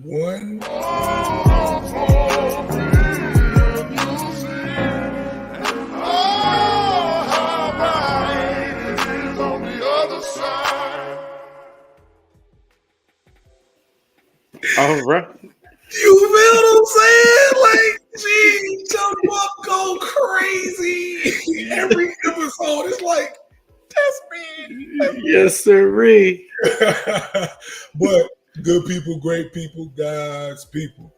one. All right. You feel what I'm saying? Like, geez, jump up, go crazy. Every episode is like, that's me. Yes, sirree. But good people, great people, God's people.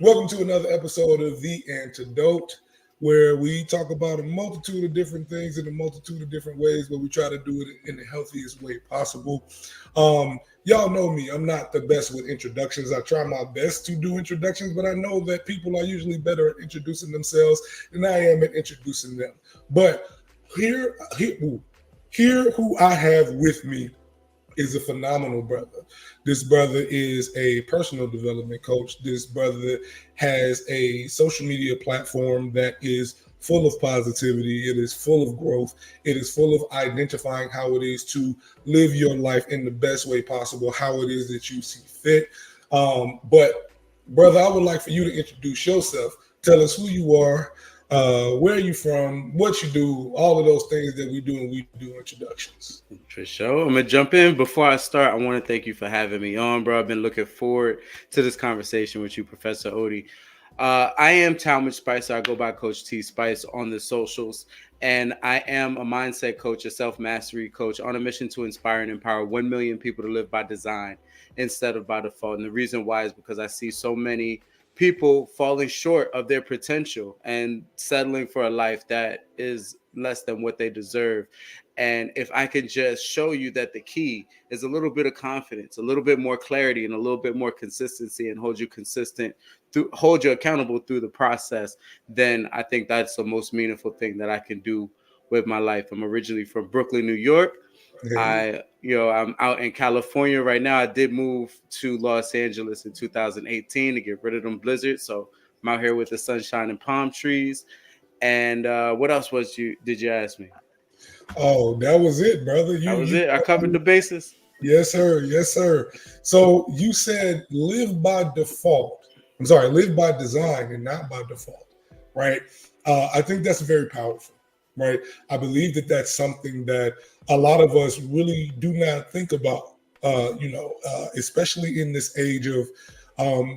Welcome to another episode of The Antidote, where we talk about a multitude of different things in a multitude of different ways, but we try to do it in the healthiest way possible. Y'all know me. I'm not the best with introductions. I try my best to do introductions, but I know that people are usually better at introducing themselves than I am at introducing them. But here who I have with me is a phenomenal brother. This brother is a personal development coach. This brother has a social media platform that is full of positivity. It is full of growth. It is full of identifying how it is to live your life in the best way possible, how it is that you see fit. But brother, I would like for you to introduce yourself. Tell us who you are, where are you from, what you do, all of those things that we do when we do introductions. For sure. I'm going to jump in. Before I start, I want to thank you for having me on, bro. I've been looking forward to this conversation with you, Professor Odie. I am Talmadge Spicer. I go by Coach T Spice on the socials, and I am a mindset coach, a self-mastery coach on a mission to inspire and empower 1 million people to live by design instead of by default. And the reason why is because I see so many people falling short of their potential and settling for a life that is less than what they deserve. And if I can just show you that the key is a little bit of confidence, a little bit more clarity, and a little bit more consistency, and hold you consistent, hold you accountable through the process, then I think that's the most meaningful thing that I can do with my life. I'm originally from Brooklyn, New York. I'm out in California right now. I did move to Los Angeles in 2018 to get rid of them blizzards. So I'm out here with the sunshine and palm trees. And what else did you ask me? Oh, that was it, brother. That was it. I covered the bases. Yes, sir. Yes, sir. So you said live by default. I'm sorry, live by design and not by default, right? I think that's very powerful, right? I believe that that's something that a lot of us really do not think about, especially in this age of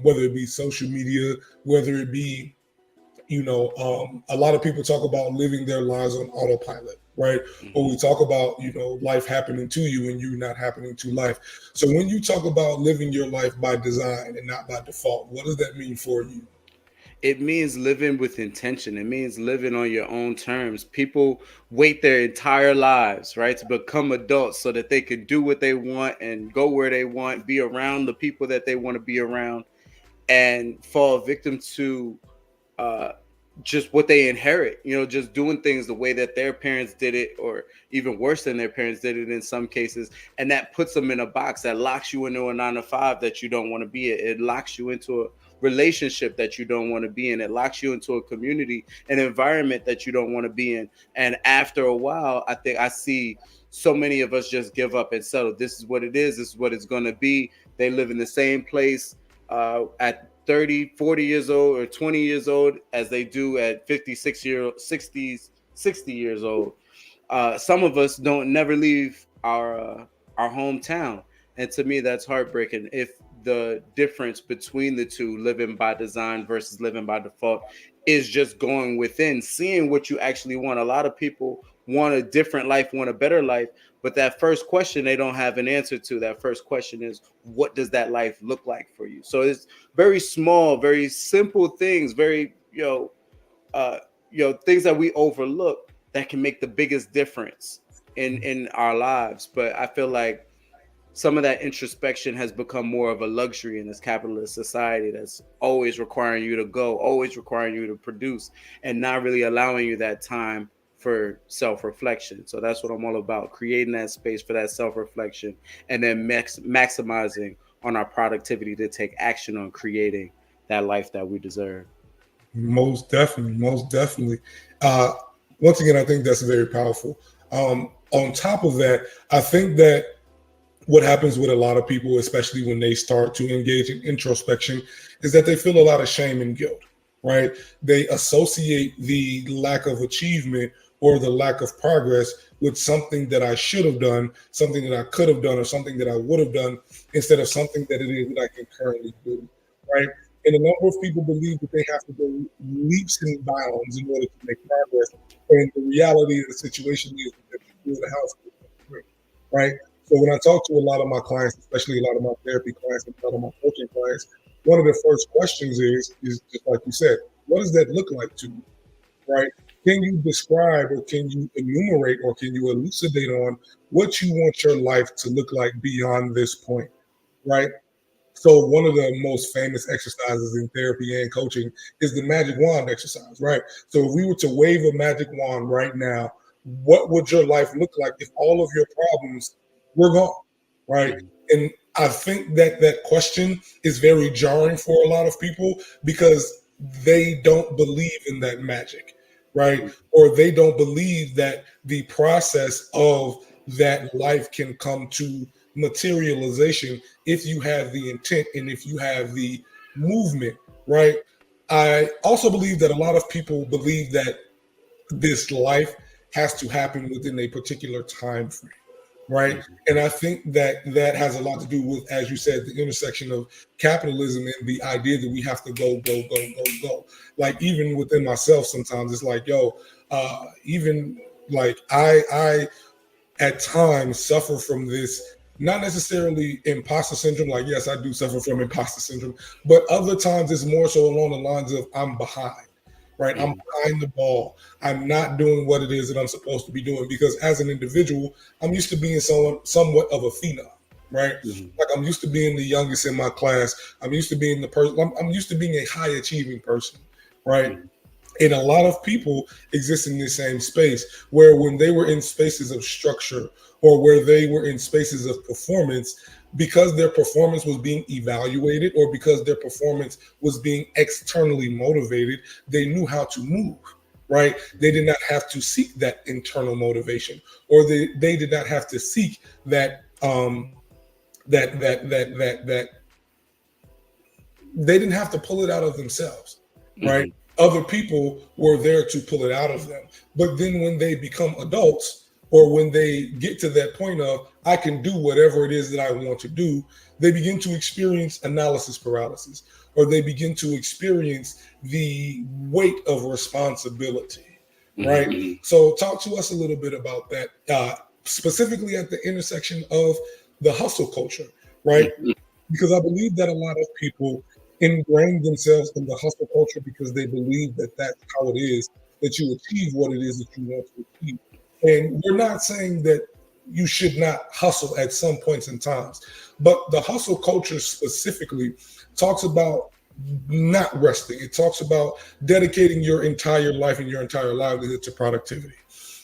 whether it be social media, whether it be, a lot of people talk about living their lives on autopilot, right? Or we talk about, life happening to you and you not happening to life. So when you talk about living your life by design and not by default, what does that mean for you? It means living with intention. It means living on your own terms. People wait their entire lives, right, to become adults so that they can do what they want and go where they want, be around the people that they want to be around, and fall victim to just what they inherit, just doing things the way that their parents did it, or even worse than their parents did it in some cases. And that puts them in a box that locks you into a 9-to-5 that you don't want to be in. It locks you into a relationship that you don't want to be in. It locks you into a community, an environment that you don't want to be in. And after a while, I think I see so many of us just give up and settle. This is what it is. This is what it's going to be. They live in the same place at 30, 40 years old or 20 years old as they do at 50, 60 years old. Some of us don't never leave our hometown. And to me, that's heartbreaking. If the difference between the two, living by design versus living by default, is just going within, seeing what you actually want. A lot of people want a different life, want a better life, but that first question they don't have an answer to. That first question is, what does that life look like for you? So it's very small, very simple things, very things that we overlook that can make the biggest difference in our lives. But I feel like some of that introspection has become more of a luxury in this capitalist society that's always requiring you to go, always requiring you to produce, and not really allowing you that time for self-reflection. So that's what I'm all about, creating that space for that self-reflection, and then maximizing on our productivity to take action on creating that life that we deserve. Most definitely. Once again, I think that's very powerful. On top of that, I think that what happens with a lot of people, especially when they start to engage in introspection, is that they feel a lot of shame and guilt, right? They associate the lack of achievement or the lack of progress with something that I should have done, something that I could have done, or something that I would have done, instead of something that it is that I can currently do, right? And a number of people believe that they have to go leaps and bounds in order to make progress. And the reality of the situation is that they build a house, right? So when I talk to a lot of my clients, especially a lot of my therapy clients and a lot of my coaching clients, one of the first questions is just like you said, what does that look like to you, right? Can you describe or can you enumerate or can you elucidate on what you want your life to look like beyond this point, right? So one of the most famous exercises in therapy and coaching is the magic wand exercise, right? So if we were to wave a magic wand right now, what would your life look like if all of your problems were gone, right? Mhm. And I think that that question is very jarring for a lot of people because they don't believe in that magic, right? Or they don't believe that the process of that life can come to materialization if you have the intent and if you have the movement, right? I also believe that a lot of people believe that this life has to happen within a particular time frame, right? Mhm. And I think that that has a lot to do with, as you said, the intersection of capitalism and the idea that we have to go, go, go, go, go. Like even within myself, sometimes it's like, yo, even like I at times suffer from this, not necessarily imposter syndrome. Like, yes, I do suffer from imposter syndrome, but other times it's more so along the lines of I'm behind, right? I'm Mhm. behind the ball. I'm not doing what it is that I'm supposed to be doing because as an individual, I'm used to being somewhat of a phenom, right? Mhm. Like I'm used to being the youngest in my class. I'm used to being the person. I'm used to being a high achieving person, right? Mhm. And a lot of people exist in the same space where when they were in spaces of structure or where they were in spaces of performance, because their performance was being evaluated or because their performance was being externally motivated, they knew how to move, right? They did not have to seek that internal motivation, or they did not have to seek that that they didn't have to pull it out of themselves, right? Mhm. Other people were there to pull it out of them. But then when they become adults or when they get to that point of, I can do whatever it is that I want to do, they begin to experience analysis paralysis or they begin to experience the weight of responsibility, right? Mhm. So, talk to us a little bit about that, specifically at the intersection of the hustle culture, right? Mhm. Because I believe that a lot of people ingrain themselves in the hustle culture because they believe that that's how it is that you achieve what it is that you want to achieve. And we're not saying that you should not hustle at some points in times, but the hustle culture specifically talks about not resting. It talks about dedicating your entire life and your entire livelihood to productivity,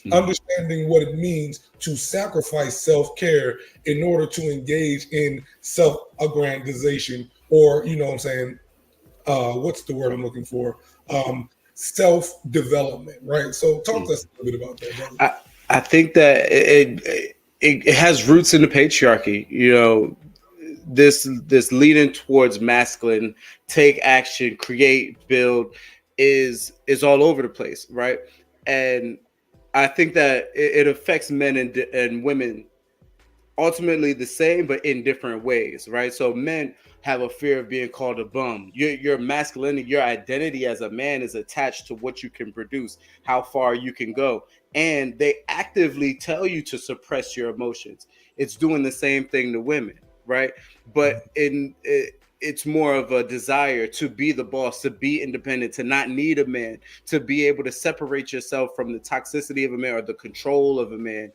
Mhm. understanding what it means to sacrifice self-care in order to engage in self-aggrandization, or you know what I'm saying, what's the word I'm looking for, self-development, right? So talk to Mhm. us a little bit about that, brother. I think that it has roots in the patriarchy. You know, this leading towards masculine, take action, create, build, is all over the place, right? And I think that it affects men and women ultimately the same but in different ways, right? So men have a fear of being called a bum. Your masculinity, your identity as a man is attached to what you can produce, how far you can go, and they actively tell you to suppress your emotions. It's doing the same thing to women, right? But it's more of a desire to be the boss, to be independent, to not need a man, to be able to separate yourself from the toxicity of a man or the control of a man.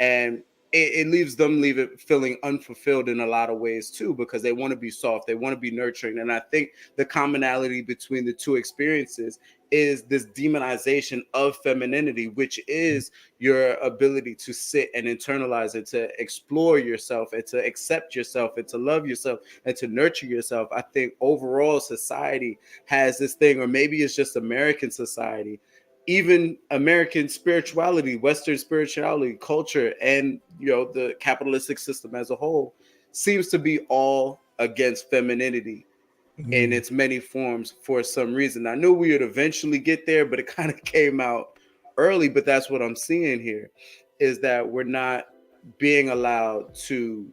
And it leaves them feeling unfulfilled in a lot of ways too, because they want to be soft, they want to be nurturing. And I think the commonality between the two experiences is this demonization of femininity, which is your ability to sit and internalize and to explore yourself and to accept yourself and to love yourself and to nurture yourself. I think overall society has this thing, or maybe it's just American society, even American spirituality, Western spirituality, culture, and the capitalistic system as a whole seems to be all against femininity in its many forms for some reason. I knew we would eventually get there, but it kind of came out early. But that's what I'm seeing here, is that we're not being allowed to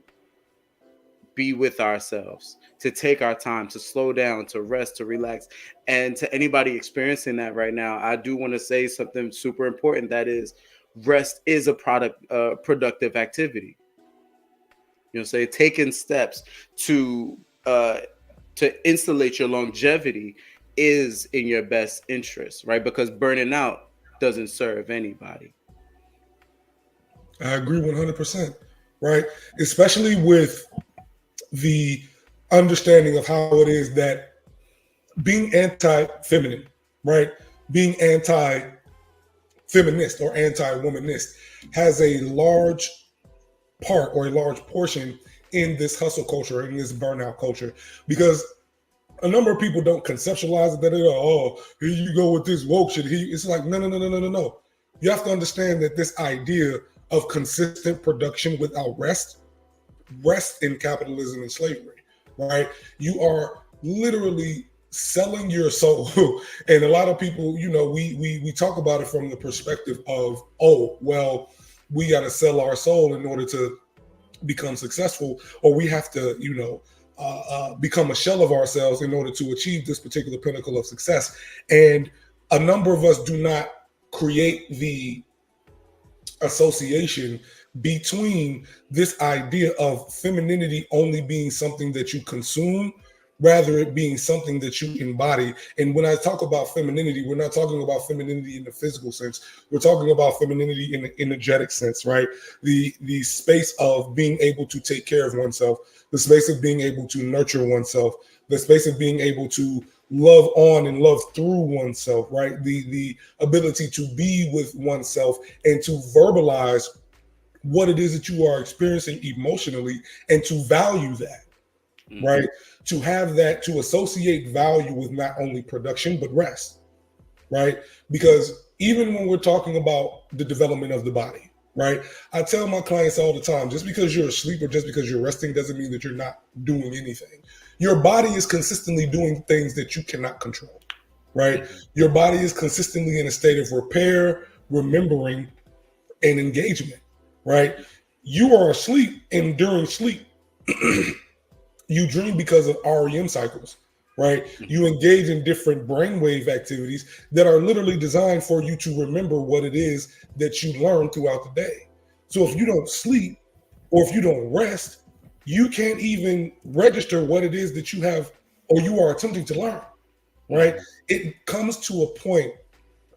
be with ourselves, to take our time, to slow down, to rest, to relax. And to anybody experiencing that right now, I do want to say something super important. That is, rest is a productive activity. Say taking steps to uh, insulate your longevity is in your best interest, right? Because burning out doesn't serve anybody. I agree 100%, right? Especially with the understanding of how it is that being anti-feminine, right? Being anti-feminist or anti-womanist has a large part or a large portion in this hustle culture, in this burnout culture, because a number of people don't conceptualize it that they're here you go with this woke shit. It's like no. You have to understand that this idea of consistent production without rest in capitalism and slavery, right? You are literally selling your soul. And a lot of people, we talk about it from the perspective of, we got to sell our soul in order to become successful, or we have to, become a shell of ourselves in order to achieve this particular pinnacle of success. And a number of us do not create the association between this idea of femininity only being something that you consume, rather it being something that you embody. And when I talk about femininity, we're not talking about femininity in the physical sense. We're talking about femininity in the energetic sense, right? The space of being able to take care of oneself, the space of being able to nurture oneself, the space of being able to love on and love through oneself, right? The ability to be with oneself and to verbalize what it is that you are experiencing emotionally and to value that, right? To have that, to associate value with not only production, but rest, right? Because even when we're talking about the development of the body, right? I tell my clients all the time, just because you're asleep or just because you're resting doesn't mean that you're not doing anything. Your body is consistently doing things that you cannot control, right? Your body is consistently in a state of repair, remembering, and engagement, right? You are asleep, and during sleep, you dream because of REM cycles, right? You engage in different brainwave activities that are literally designed for you to remember what it is that you learn throughout the day. So if you don't sleep or if you don't rest, you can't even register what it is that you have or you are attempting to learn, right? It comes to a point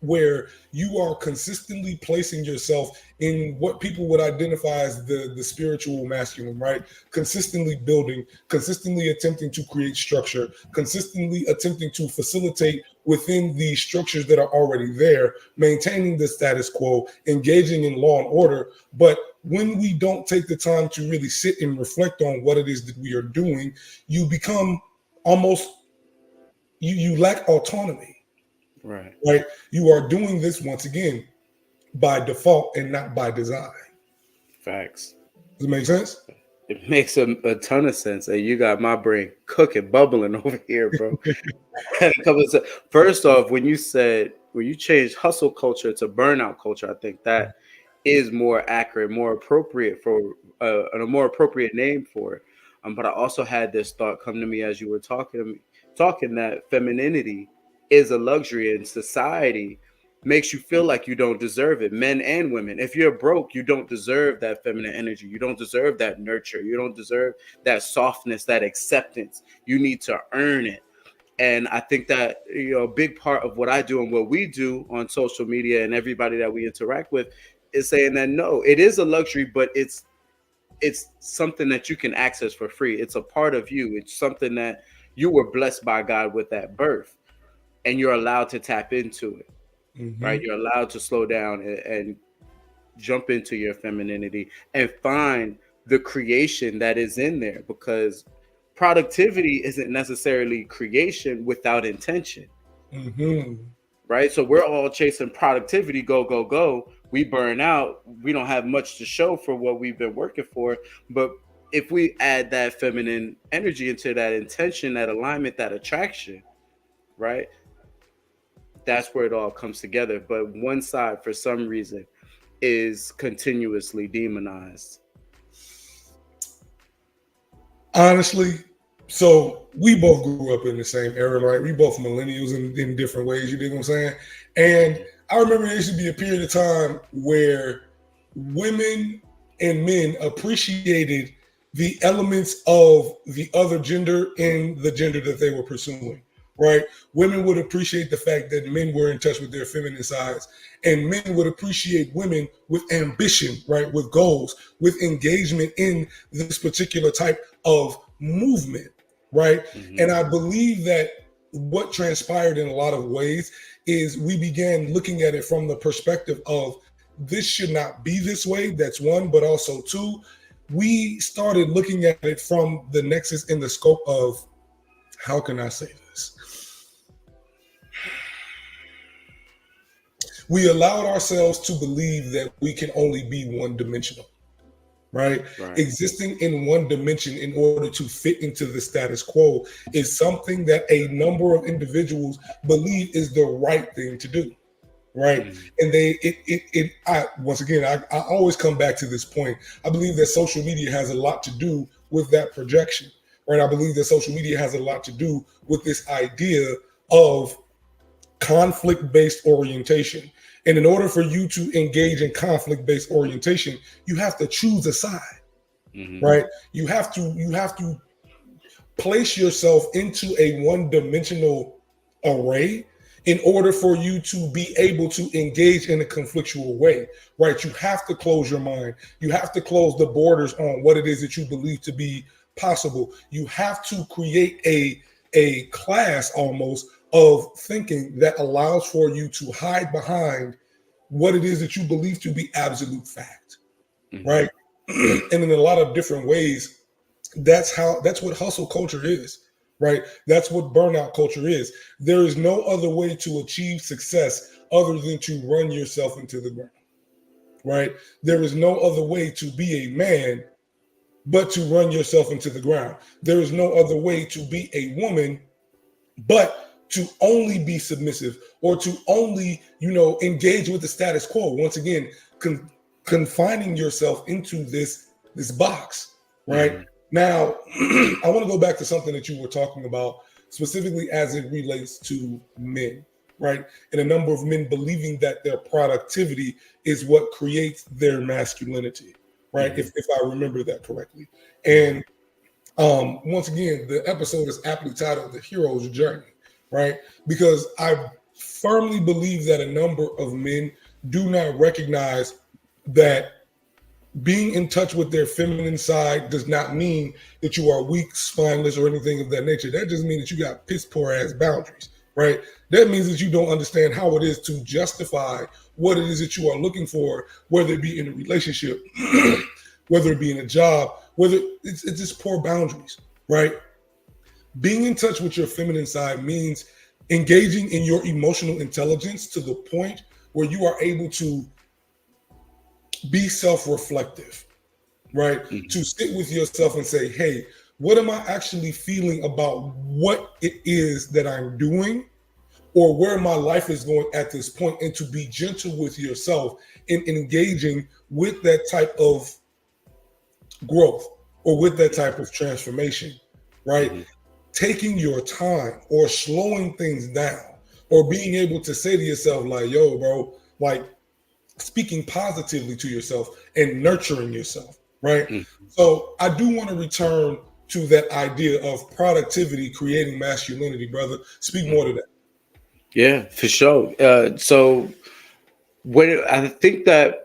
where you are consistently placing yourself in what people would identify as the spiritual masculine, right? Consistently building, consistently attempting to create structure, consistently attempting to facilitate within the structures that are already there, maintaining the status quo, engaging in law and order. But when we don't take the time to really sit and reflect on what it is that we are doing, you become almost, you lack autonomy. Right. You are doing this once again by default and not by design. Facts. Does it make sense? It makes a ton of sense. And you got my brain cooking, bubbling over here, bro. First off, when you changed hustle culture to burnout culture, I think that is more accurate, more appropriate for a more appropriate name for it. But I also had this thought come to me as you were talking that femininity is a luxury, and society makes you feel like you don't deserve it, men and women. If you're broke, you don't deserve that feminine energy. You don't deserve that nurture. You don't deserve that softness, that acceptance. You need to earn it. And I think that, a big part of what I do and what we do on social media and everybody that we interact with is saying that no, it is a luxury, but it's something that you can access for free. It's a part of you. It's something that you were blessed by God with at birth, and you're allowed to tap into it. Right? You're allowed to slow down and jump into your femininity and find the creation that is in there, because productivity isn't necessarily creation without intention. right? So we're all chasing productivity, go, go, go. We burn out. We don't have much to show for what we've been working for. But if we add that feminine energy into that intention, that alignment, that attraction, right? That's where it all comes together. But one side, for some reason, is continuously demonized. Honestly, so we both grew up in the same era, right? We both millennials in different ways, you dig what I'm saying? And I remember there used to be a period of time where women and men appreciated the elements of the other gender in the gender that they were pursuing, right? Women would appreciate the fact that men were in touch with their feminine sides, and men would appreciate women with ambition, right? With goals, with engagement in this particular type of movement, right? Mm-hmm. And I believe that what transpired in a lot of ways is we began looking at it from the perspective of this should not be this way. That's one, but also two, we started looking at it from the nexus in the scope of, how can I say this? We allowed ourselves to believe that we can only be one dimensional, right? Existing in one dimension in order to fit into the status quo is something that a number of individuals believe is the right thing to do. Right. And once again, I always come back to this point. I believe that social media has a lot to do with that projection, right? I believe that social media has a lot to do with this idea of conflict-based orientation. And in order for you to engage in conflict-based orientation, you have to choose a side, right? You have to place yourself into a one-dimensional array in order for you to be able to engage in a conflictual way, right? You have to close your mind. You have to close the borders on what it is that you believe to be possible. You have to create a class almost of thinking that allows for you to hide behind what it is that you believe to be absolute fact, right? And in a lot of different ways, that's what hustle culture is. Right? That's what burnout culture is. There is no other way to achieve success other than to run yourself into the ground. Right? There is no other way to be a man but to run yourself into the ground. There is no other way to be a woman but to only be submissive or to only, engage with the status quo. Once again, confining yourself into this box, right? Now, I want to go back to something that you were talking about, specifically as it relates to men, right? And a number of men believing that their productivity is what creates their masculinity, right? If I remember that correctly. And once again, the episode is aptly titled The Hero's Journey, right? Because I firmly believe that a number of men do not recognize that being in touch with their feminine side does not mean that you are weak, spineless, or anything of that nature. That just means that you got piss poor ass boundaries, right? That means that you don't understand how it is to justify what it is that you are looking for, whether it be in a relationship, whether it be in a job, whether it's just poor boundaries, right? Being in touch with your feminine side means engaging in your emotional intelligence to the point where you are able to be self-reflective, right? To sit with yourself and say, hey, what am I actually feeling about what it is that I'm doing or where my life is going at this point, and to be gentle with yourself in engaging with that type of growth or with that type of transformation, right? Taking your time or slowing things down or being able to say to yourself like, yo, bro, like, speaking positively to yourself and nurturing yourself, right? So I do want to return to that idea of productivity creating masculinity, brother. Speak more to that. Yeah, for sure. So when I think that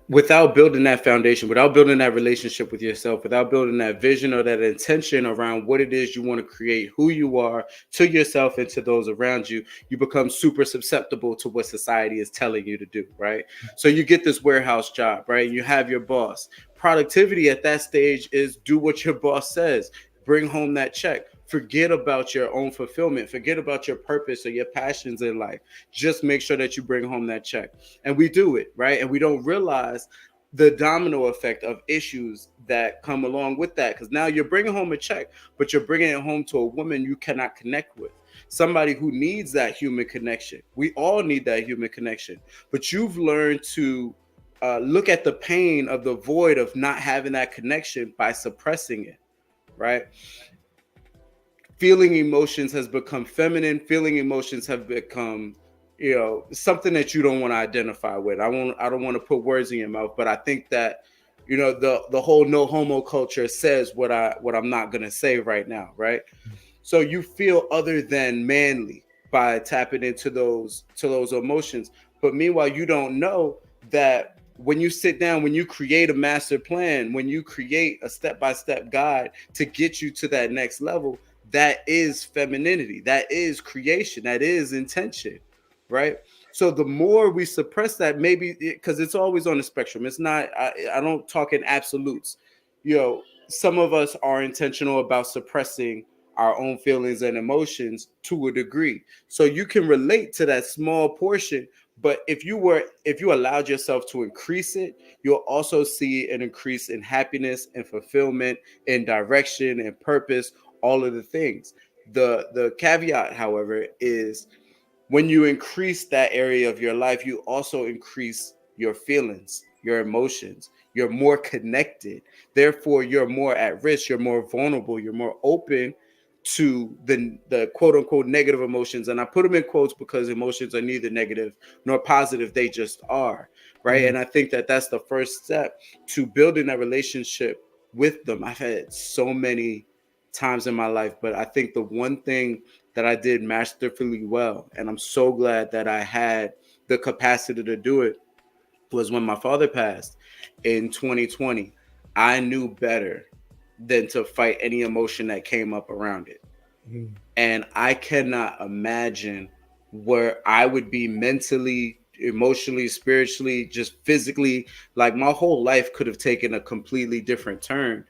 without building that foundation, without building that relationship with yourself, without building that vision or that intention around what it is you want to create, who you are to yourself and to those around you, you become super susceptible to what society is telling you to do, right? So you get this warehouse job, right? You have your boss. Productivity at that stage is do what your boss says, bring home that check, forget about your own fulfillment, forget about your purpose or your passions in life. Just make sure that you bring home that check. And we do it, right? And we don't realize the domino effect of issues that come along with that, because now you're bringing home a check, but you're bringing it home to a woman you cannot connect with, somebody who needs that human connection. We all need that human connection, but you've learned to look at the pain of the void of not having that connection by suppressing it, right? Feeling emotions has become feminine. Feeling emotions have become, something that you don't want to identify with. I don't want to put words in your mouth, but I think that, the whole no homo culture says what I'm not gonna say right now, right? So you feel other than manly by tapping into those emotions. But meanwhile, you don't know that when you sit down, when you create a master plan, when you create a step-by-step guide to get you to that next level, that is femininity, that is creation, that is intention, right? So the more we suppress that, maybe because it's always on the spectrum. It's not, I don't talk in absolutes. Some of us are intentional about suppressing our own feelings and emotions to a degree. So you can relate to that small portion, but if you allowed yourself to increase it, you'll also see an increase in happiness and fulfillment and direction and purpose, all of the things. The caveat, however, is when you increase that area of your life, you also increase your feelings, your emotions. You're more connected. Therefore, you're more at risk. You're more vulnerable. You're more open to the quote unquote negative emotions. And I put them in quotes because emotions are neither negative nor positive. They just are, right? And I think that that's the first step to building that relationship with them. I've had so many times in my life, but I think the one thing that I did masterfully well, and I'm so glad that I had the capacity to do it, was when my father passed in 2020. I knew better than to fight any emotion that came up around it. Mm-hmm. And I cannot imagine where I would be mentally, emotionally, spiritually, just physically. Like my whole life could have taken a completely different turn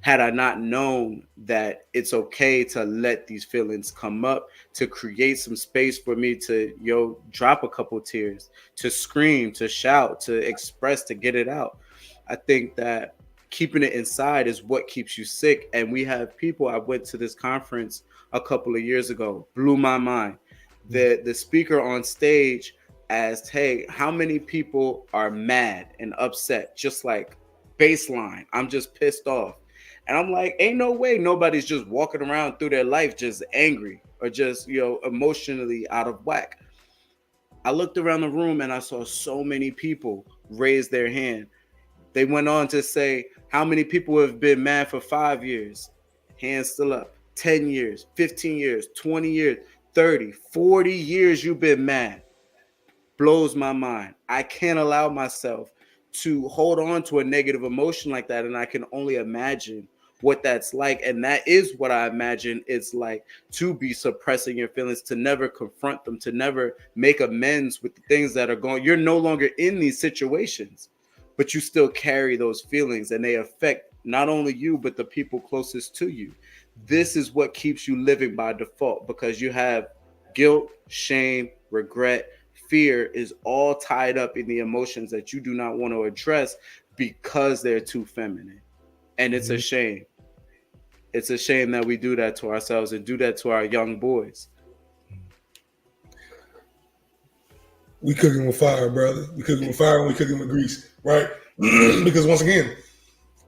had I not known that it's okay to let these feelings come up, to create some space for me to, drop a couple tears, to scream, to shout, to express, to get it out. I think that keeping it inside is what keeps you sick. And we have people, I went to this conference a couple of years ago, blew my mind. The speaker on stage asked, hey, how many people are mad and upset? Just like baseline, I'm just pissed off. And I'm like, ain't no way nobody's just walking around through their life just angry or just, emotionally out of whack. I looked around the room and I saw so many people raise their hand. They went on to say, how many people have been mad for 5 years? Hands still up. 10 years, 15 years, 20 years, 30, 40 years you've been mad. Blows my mind. I can't allow myself to hold on to a negative emotion like that. And I can only imagine what that's like. And that is what I imagine it's like to be suppressing your feelings, to never confront them, to never make amends with the things that are going. You're no longer in these situations, but you still carry those feelings and they affect not only you, but the people closest to you. This is what keeps you living by default, because you have guilt, shame, regret, fear is all tied up in the emotions that you do not want to address because they're too feminine. And it's a shame. It's a shame that we do that to ourselves and do that to our young boys. We cooking with fire, brother. We cooking with fire and we cooking with grease, right? Because once again,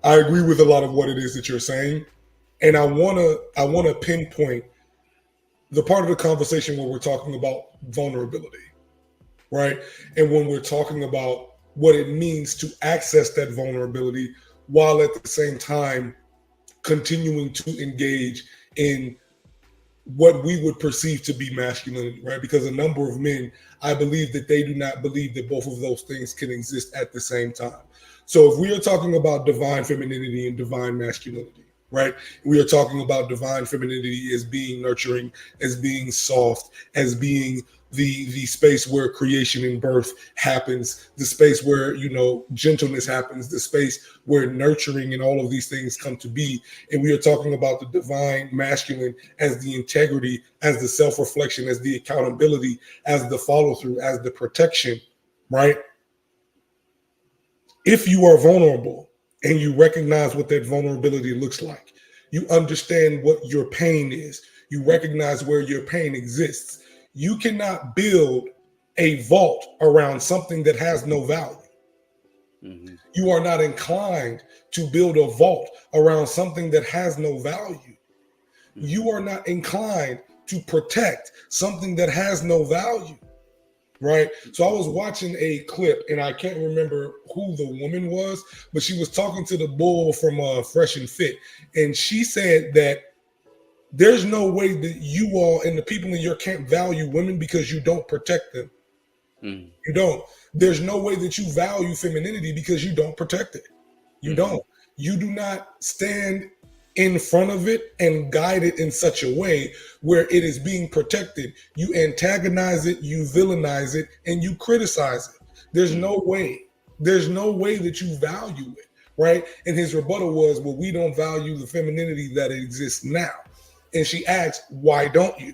I agree with a lot of what it is that you're saying. And I wanna pinpoint the part of the conversation where we're talking about vulnerability, right? And when we're talking about what it means to access that vulnerability while at the same time continuing to engage in what we would perceive to be masculinity, right? Because a number of men, I believe that they do not believe that both of those things can exist at the same time. So if we are talking about divine femininity and divine masculinity, right? We are talking about divine femininity as being nurturing, as being soft, as being the space where creation and birth happens, the space where, you know, gentleness happens, the space where nurturing and all of these things come to be. And we are talking about the divine masculine as the integrity, as the self-reflection, as the accountability, as the follow-through, as the protection, right? If you are vulnerable and you recognize what that vulnerability looks like, you understand what your pain is, you recognize where your pain exists, you cannot build a vault around something that has no value. Mm-hmm. You are not inclined to build a vault around something that has no value. Mm-hmm. You are not inclined to protect something that has no value. Right. So I was watching a clip and I can't remember who the woman was, but she was talking to the bull from Fresh and Fit. And she said that there's no way that you all and the people in your camp value women because you don't protect them. Mm. You don't. There's no way that you value femininity because you don't protect it. You don't. You do not stand in front of it and guide it in such a way where it is being protected. You antagonize it, you villainize it, and you criticize it. There's no way. There's no way that you value it, right? And his rebuttal was, well, we don't value the femininity that exists now. And she asked, why don't you?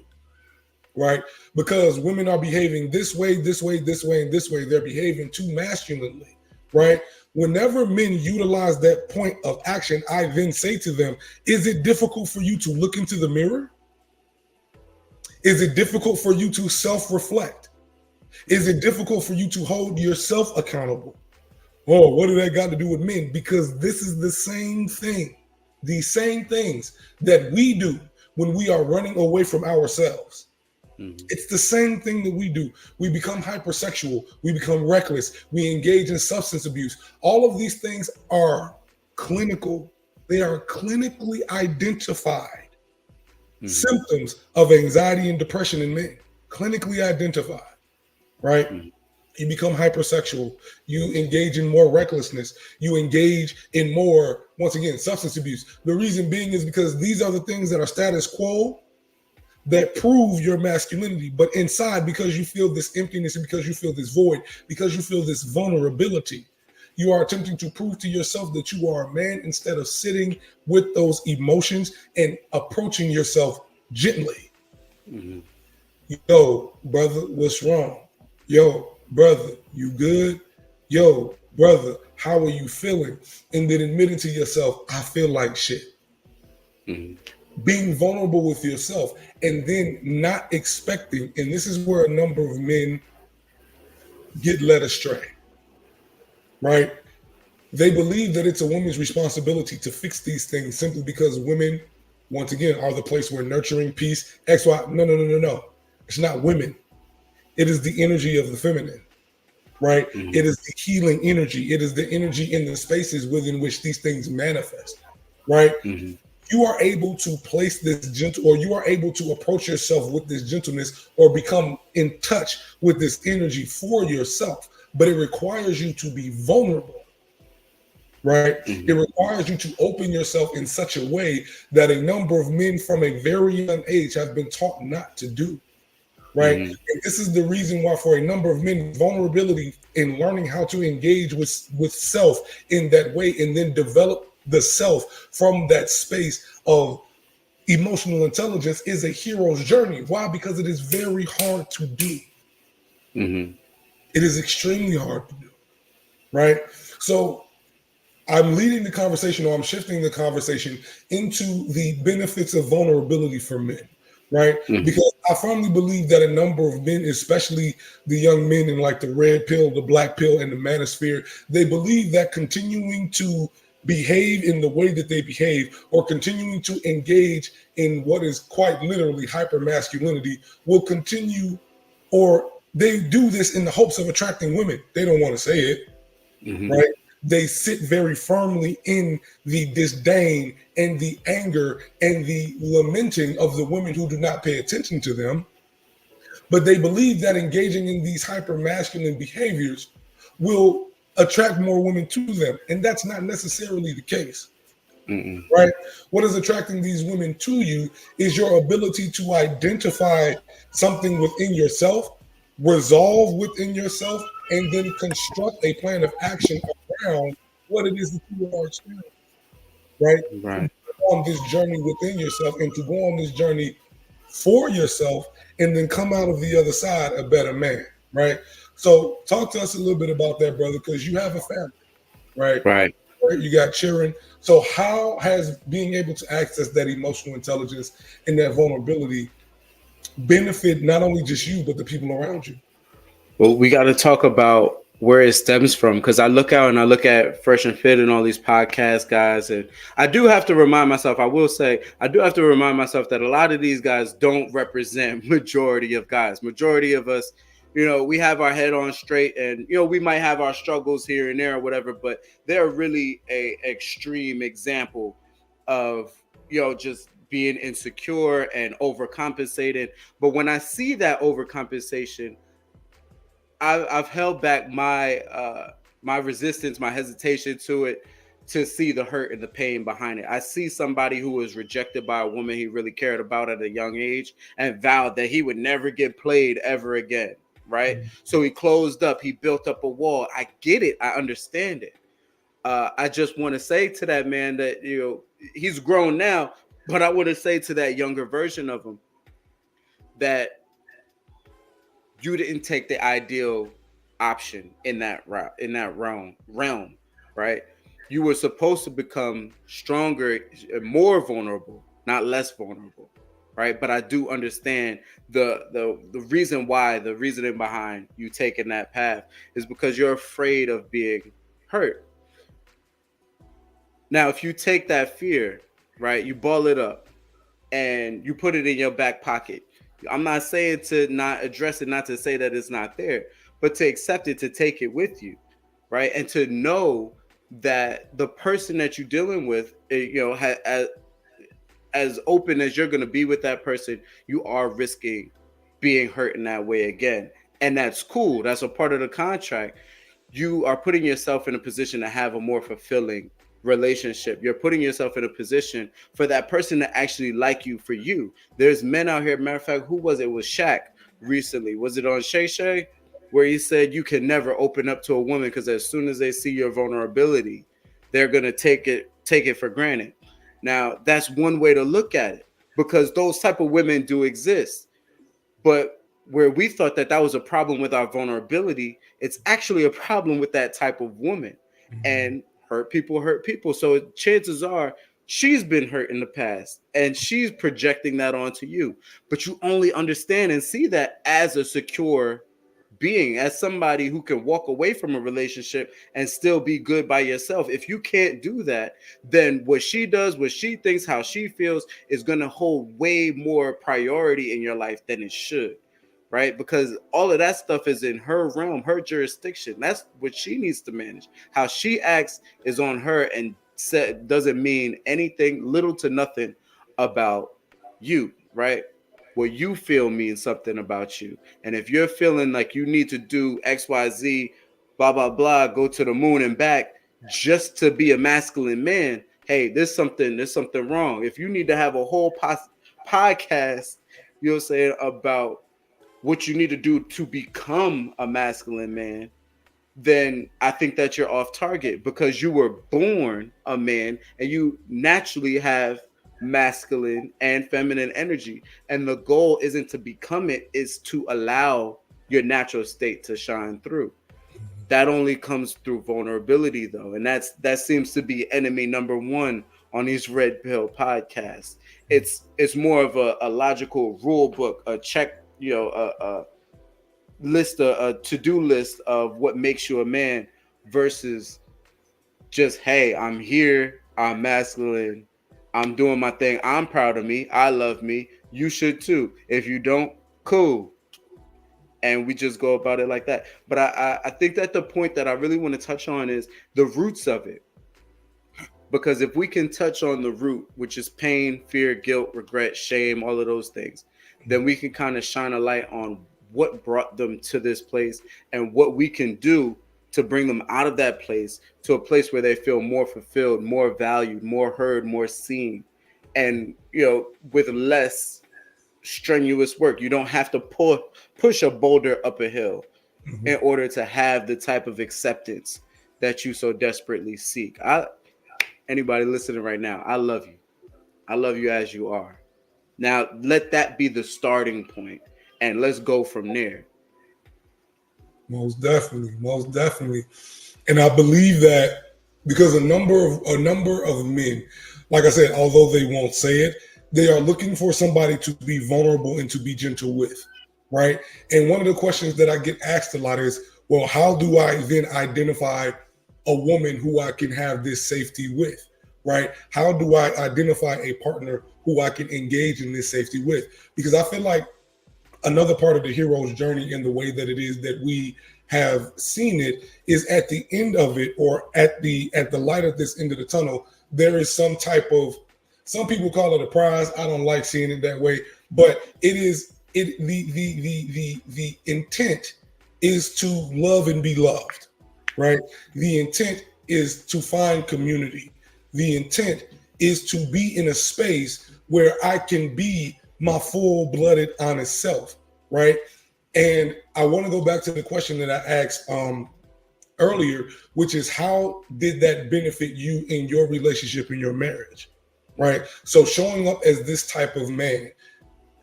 Right? Because women are behaving this way, this way, this way, and this way. They're behaving too masculinely, right? Whenever men utilize that point of action, I then say to them, is it difficult for you to look into the mirror? Is it difficult for you to self-reflect? Is it difficult for you to hold yourself accountable? Oh, what do that got to do with men? Because this is the same thing, the same things that we do when we are running away from ourselves. It's the same thing that we do. We become hypersexual. We become reckless. We engage in substance abuse. All of these things are clinical. They are clinically identified symptoms of anxiety and depression in men. Clinically identified, right? You become hypersexual. You engage in more recklessness. You engage in more, once again, substance abuse. The reason being is because these are the things that are status quo that prove your masculinity, but inside, because you feel this emptiness and because you feel this void, because you feel this vulnerability, you are attempting to prove to yourself that you are a man instead of sitting with those emotions and approaching yourself gently. Yo, brother, what's wrong? Yo, brother, you good? Yo, brother, how are you feeling? And then admitting to yourself, I feel like shit. Being vulnerable with yourself and then not expecting, and this is where a number of men get led astray, right? They believe that it's a woman's responsibility to fix these things simply because women, once again, are the place where nurturing, peace, X, Y. No. It's not women. It is the energy of the feminine, right? It is the healing energy. It is the energy in the spaces within which these things manifest, right? You are able to place this gentle, or you are able to approach yourself with this gentleness or become in touch with this energy for yourself. But it requires you to be vulnerable, right? It requires you to open yourself in such a way that a number of men from a very young age have been taught not to do, right? And this is the reason why for a number of men, vulnerability in learning how to engage with self in that way and then develop the self from that space of emotional intelligence is a hero's journey. Why? Because it is very hard to do. It is extremely hard to do, right? So I'm leading the conversation, or I'm shifting the conversation into the benefits of vulnerability for men, right? Because I firmly believe that a number of men, especially the young men in like the red pill, the black pill, and the manosphere, they believe that continuing to behave in the way that they behave or continuing to engage in what is quite literally hypermasculinity will continue, or they do this in the hopes of attracting women. They don't want to say it, right? They sit very firmly in the disdain and the anger and the lamenting of the women who do not pay attention to them. But they believe that engaging in these hypermasculine behaviors will attract more women to them. And that's not necessarily the case. Mm-mm. right? What is attracting these women to you is your ability to identify something within yourself, resolve within yourself, and then construct a plan of action around what it is that you are experiencing, right? To Right. go on this journey within yourself and to go on this journey for yourself and then come out of the other side a better man, right? So talk to us a little bit about that, brother, because you have a family, right? Right. You got children. So how has being able to access that emotional intelligence and that vulnerability benefit not only just you, but the people around you? Well, we got to talk about where it stems from, because I look out and I look at Fresh and Fit and all these podcast guys, and I do have to remind myself. I will say I do have to remind myself that a lot of these guys don't represent majority of guys. Majority of us, we have our head on straight, and we might have our struggles here and there or whatever, but they're really a extreme example of just being insecure and overcompensating. But when I see that overcompensation, I've held back my resistance, my hesitation to it, to see the hurt and the pain behind it. I see somebody who was rejected by a woman he really cared about at a young age and vowed that he would never get played ever again. Right. So he closed up. He built up a wall. I get it. I understand it. I just want to say to that man that he's grown now, but I want to say to that younger version of him that you didn't take the ideal option in that route, in that realm, right? You were supposed to become stronger, more vulnerable, not less vulnerable, right? But I do understand the reason why, the reasoning behind you taking that path is because you're afraid of being hurt. Now, if you take that fear, right, you ball it up and you put it in your back pocket. I'm not saying to not address it, not to say that it's not there, but to accept it, to take it with you, right? And to know that the person that you're dealing with, as open as you're going to be with that person, you are risking being hurt in that way again. And that's cool. That's a part of the contract. You are putting yourself in a position to have a more fulfilling relationship. You're putting yourself in a position for that person to actually like you for you. There's men out here. Matter of fact, who was it? It was Shaq recently. Was it on Shay Shay? Where he said you can never open up to a woman because as soon as they see your vulnerability, they're gonna take it for granted. Now, that's one way to look at it because those type of women do exist. But where we thought that that was a problem with our vulnerability, it's actually a problem with that type of woman. And hurt people. So chances are she's been hurt in the past and she's projecting that onto you. But you only understand and see that as a secure being, as somebody who can walk away from a relationship and still be good by yourself. If you can't do that, then what she does, what she thinks, how she feels is going to hold way more priority in your life than it should, right? Because all of that stuff is in her realm, her jurisdiction. That's what she needs to manage. How she acts is on her and doesn't mean anything, little to nothing about you, right? What you feel means something about you. And if you're feeling like you need to do XYZ, blah, blah, blah, go to the moon and back just to be a masculine man, hey, there's something wrong. If you need to have a whole podcast, saying, about what you need to do to become a masculine man, then I think that you're off target because you were born a man and you naturally have masculine and feminine energy. And the goal isn't to become it, is to allow your natural state to shine through. That only comes through vulnerability though. And that seems to be enemy number one on these red pill podcasts. It's more of a logical rule book, a check, a list, a to-do list of what makes you a man versus just, hey, I'm here, I'm masculine, I'm doing my thing, I'm proud of me, I love me, you should too. If you don't, cool. And we just go about it like that. But I think that the point that I really want to touch on is the roots of it. Because if we can touch on the root, which is pain, fear, guilt, regret, shame, all of those things, then we can kind of shine a light on what brought them to this place and what we can do to bring them out of that place to a place where they feel more fulfilled, more valued, more heard, more seen, and with less strenuous work. You don't have to push a boulder up a hill in order to have the type of acceptance that you so desperately seek. Anybody listening right now, I love you. I love you as you are. Now let that be the starting point, and let's go from there. Most definitely, most definitely. And I believe that because a number of men, like I said, although they won't say it, they are looking for somebody to be vulnerable and to be gentle with, right? And one of the questions that I get asked a lot is, well, how do I then identify a woman who I can have this safety with, right? How do I identify a partner who I can engage in this safety with? Because I feel like another part of the hero's journey in the way that it is that we have seen it is at the end of it, or at the light at this end of the tunnel, there is some type of, some people call it a prize. I don't like seeing it that way, but it is it the intent is to love and be loved, right? The intent is to find community. The intent is to be in a space where I can be my full-blooded, honest self, right? And I want to go back to the question that I asked earlier, which is how did that benefit you in your relationship, in your marriage, right? So showing up as this type of man,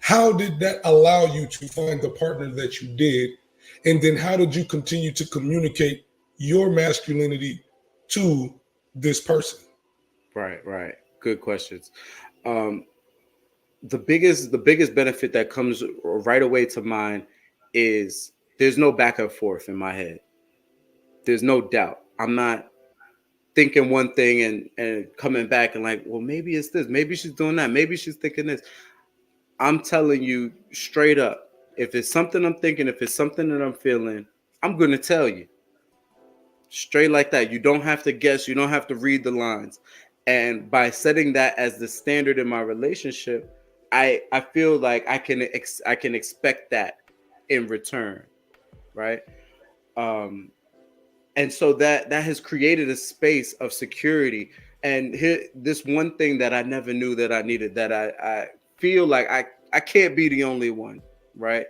how did that allow you to find the partner that you did? And then how did you continue to communicate your masculinity to this person? Right. Good questions. Um, the biggest benefit that comes right away to mind is there's no back and forth in my head. There's no doubt. I'm not thinking one thing and coming back and like, well, maybe it's this, maybe she's doing that, maybe she's thinking this. I'm telling you straight up, if it's something I'm thinking, if it's something that I'm feeling, I'm gonna tell you straight like that. You don't have to guess, you don't have to read the lines. And by setting that as the standard in my relationship, I feel like I can expect that in return, right? um and so that has created a space of security. And here, this one thing that I never knew that I needed, that I feel like I can't be the only one, right?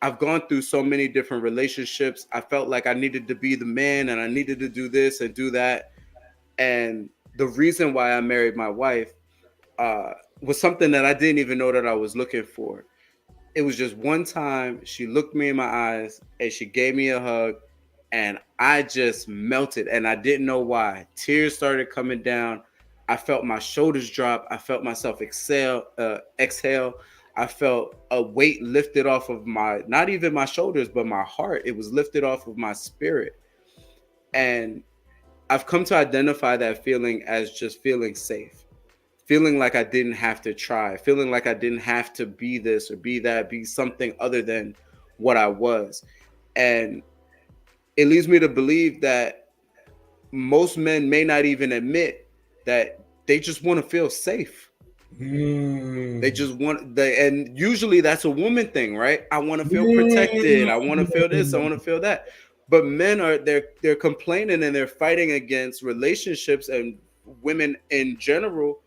I've gone through so many different relationships. I felt like I needed to be the man and I needed to do this and do that. And the reason why I married my wife uh, was something that I didn't even know that I was looking for. It was just one time she looked me in my eyes and she gave me a hug, and I just melted, and I didn't know why. Tears started coming down. I felt my shoulders drop. I felt myself exhale. I felt a weight lifted off of my, not even my shoulders, but my heart. It was lifted off of my spirit. And I've come to identify that feeling as just feeling safe, feeling like I didn't have to try, feeling like I didn't have to be this or be that, be something other than what I was. And it leads me to believe that most men may not even admit that they just want to feel safe. They just want and usually that's a woman thing, right? I want to feel protected. I want to feel this. I want to feel that. But men are they're complaining and they're fighting against relationships and women in general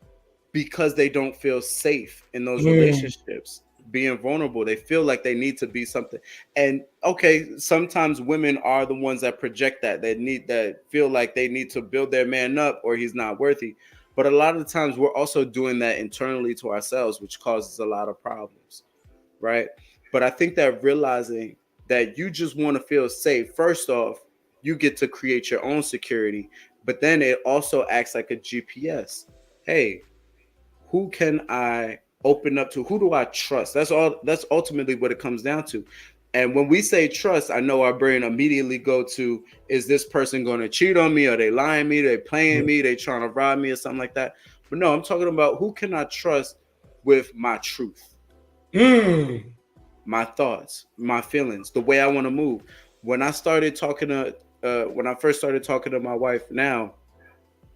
because they don't feel safe in those relationships, being vulnerable. They feel like they need to be something. And okay, sometimes women are the ones that project that feel like they need to build their man up or he's not worthy. But a lot of the times we're also doing that internally to ourselves, which causes a lot of problems, right? But I think that realizing that you just want to feel safe, first off, you get to create your own security, but then it also acts like a GPS. Hey, who can I open up to? Who do I trust? That's all. That's ultimately what it comes down to. And when we say trust, I know our brain immediately go to, is this person going to cheat on me? Are they lying me? They playing me? They trying to rob me or something like that? But no, I'm talking about who can I trust with my truth, my thoughts, my feelings, the way I want to move. When I started talking to, when I first started talking to my wife now,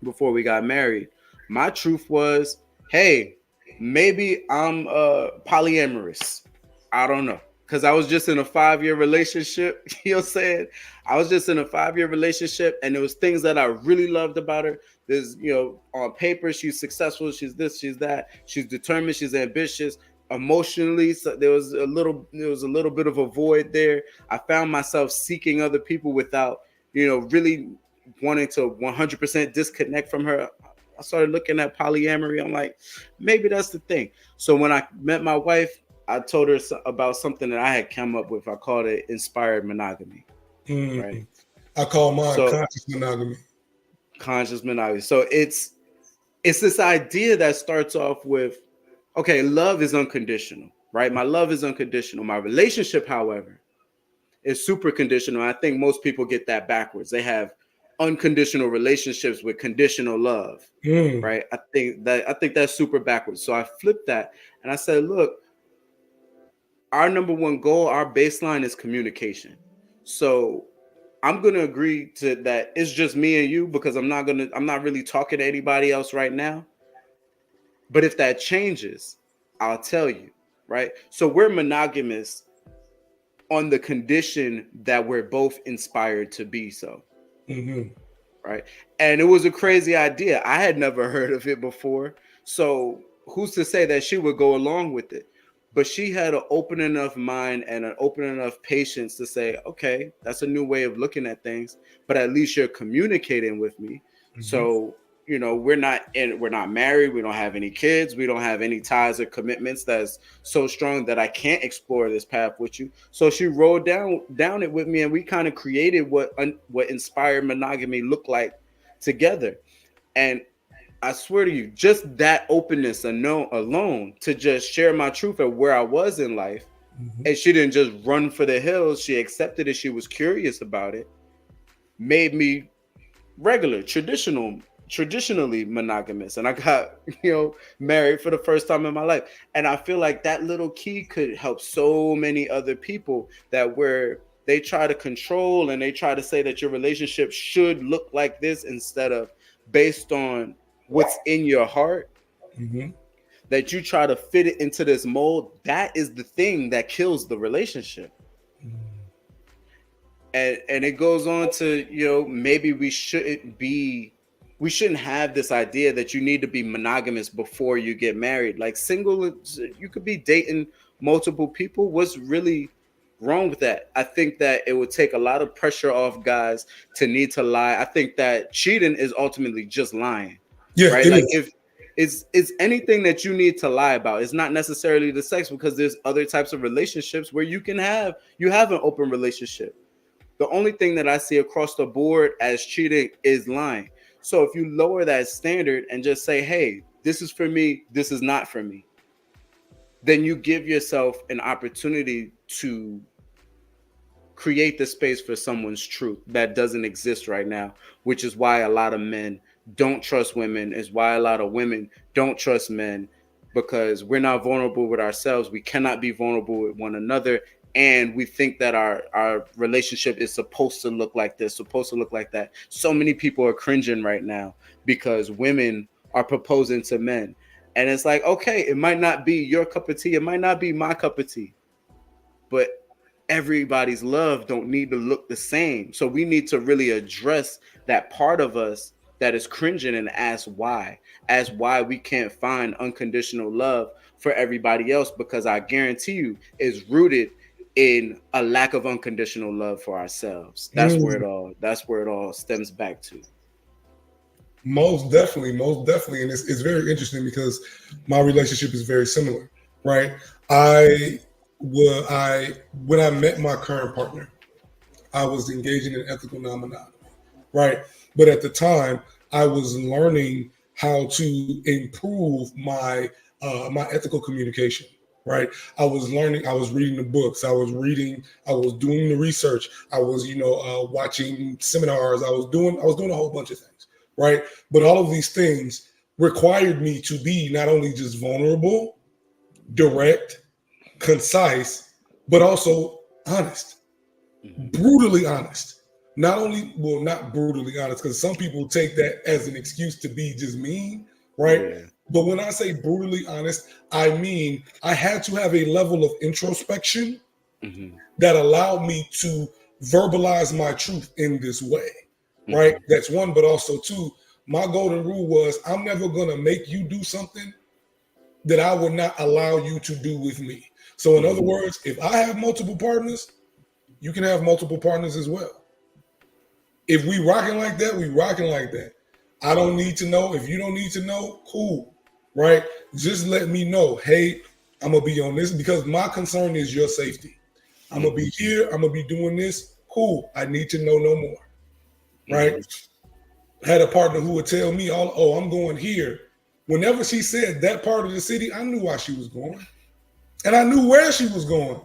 before we got married, my truth was, hey, maybe I'm polyamorous. I don't know. because I was just in a 5-year relationship. You know what I'm saying? I was just in a 5-year relationship, and there was things that I really loved about her. There's, on paper, she's successful, she's this, she's that, she's determined, she's ambitious. Emotionally, so there was a little bit of a void there. I found myself seeking other people without, really wanting to 100% disconnect from her. I started looking at polyamory. I'm like, maybe that's the thing. So when I met my wife, I told her about something that I had come up with. I called it inspired monogamy. Right. I call mine So conscious monogamy. Conscious monogamy. So it's this idea that starts off with, okay, love is unconditional, right? My love is unconditional. My relationship, however, is super conditional. I think most people get that backwards. They have unconditional relationships with conditional love, right? I think that's super backwards. So I flipped that and I said, look, our number one goal, our baseline is communication. So I'm going to agree to that. It's just me and you because I'm not really talking to anybody else right now. But if that changes, I'll tell you, right? So we're monogamous on the condition that we're both inspired to be so. Right. And it was a crazy idea. I had never heard of it before. So who's to say that she would go along with it? But she had an open enough mind and an open enough patience to say, okay, that's a new way of looking at things, but at least you're communicating with me. So, we're not married. We don't have any kids. We don't have any ties or commitments that's so strong that I can't explore this path with you. So she rode down it with me, and we kind of created what inspired monogamy looked like together. And I swear to you, just that openness alone to just share my truth of where I was in life. And she didn't just run for the hills. She accepted it. She was curious about it. Made me traditionally monogamous. And I got, married for the first time in my life. And I feel like that little key could help so many other people that where they try to control and they try to say that your relationship should look like this instead of based on what's in your heart, that you try to fit it into this mold. That is the thing that kills the relationship. And it goes on to, maybe we shouldn't have this idea that you need to be monogamous before you get married. Like single, you could be dating multiple people. What's really wrong with that? I think that it would take a lot of pressure off guys to need to lie. I think that cheating is ultimately just lying. Yeah, right. Like if it's anything that you need to lie about, it's not necessarily the sex, because there's other types of relationships where you have an open relationship. The only thing that I see across the board as cheating is lying. So if you lower that standard and just say, hey, this is for me, this is not for me, then you give yourself an opportunity to create the space for someone's truth that doesn't exist right now, which is why a lot of men don't trust women, is why a lot of women don't trust men, because we're not vulnerable with ourselves. We cannot be vulnerable with one another. And we think that our relationship is supposed to look like this, supposed to look like that. So many people are cringing right now because women are proposing to men. And it's like, okay, it might not be your cup of tea. It might not be my cup of tea. But everybody's love don't need to look the same. So we need to really address that part of us that is cringing and ask why we can't find unconditional love for everybody else, because I guarantee you is rooted in a lack of unconditional love for ourselves. That's where it all stems back to. Most definitely. And it's very interesting because my relationship is very similar, right? When I met my current partner, I was engaging in ethical non-monogamy, right? But at the time, I was learning how to improve my ethical communication, right? I was reading the books, I was doing the research, I was, watching seminars, I was doing a whole bunch of things, right? But all of these things required me to be not only just vulnerable, direct, concise, but also honest, brutally honest. Not brutally honest, because some people take that as an excuse to be just mean, right? Yeah. But when I say brutally honest, I mean I had to have a level of introspection that allowed me to verbalize my truth in this way, right? That's one, but also two, my golden rule was I'm never going to make you do something that I would not allow you to do with me. So in other words, if I have multiple partners, you can have multiple partners as well. If we rocking like that, we rocking like that. I don't need to know. If you don't need to know, cool, right? Just let me know. Hey, I'm going to be on this because my concern is your safety. I'm going to be here. I'm going to be doing this. Cool. I need to know no more, right? Had a partner who would tell me, oh, I'm going here. Whenever she said that part of the city, I knew why she was going. And I knew where she was going.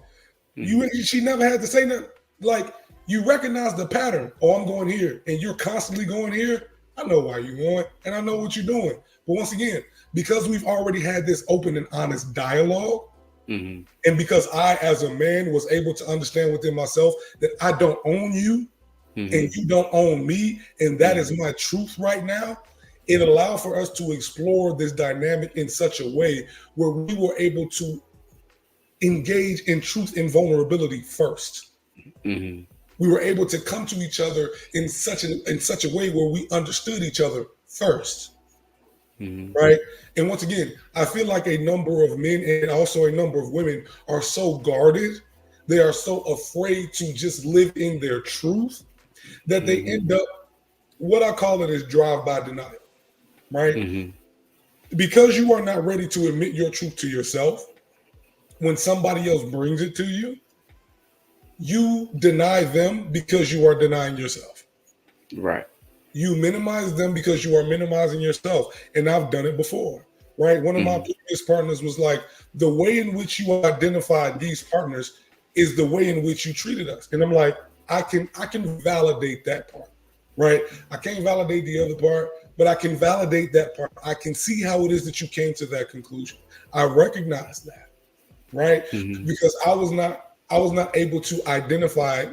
She never had to say that. Like, you recognize the pattern. Oh, I'm going here. And you're constantly going here. I know why you're going. And I know what you're doing. But once again, because we've already had this open and honest dialogue, and because I, as a man, was able to understand within myself that I don't own you and you don't own me, and that is my truth right now, it allowed for us to explore this dynamic in such a way where we were able to engage in truth and vulnerability first. We were able to come to each other in such a way where we understood each other first. Right. And once again, I feel like a number of men and also a number of women are so guarded. They are so afraid to just live in their truth that they end up, what I call it is drive-by denial. Right. Because you are not ready to admit your truth to yourself, when somebody else brings it to you, you deny them because you are denying yourself. Right. You minimize them because you are minimizing yourself. And I've done it before, right? One of my previous partners was like, the way in which you identified these partners is the way in which you treated us. And I'm like, I can validate that part, right? I can't validate the other part, but I can validate that part. I can see how it is that you came to that conclusion. I recognize that, right? Because I was not able to identify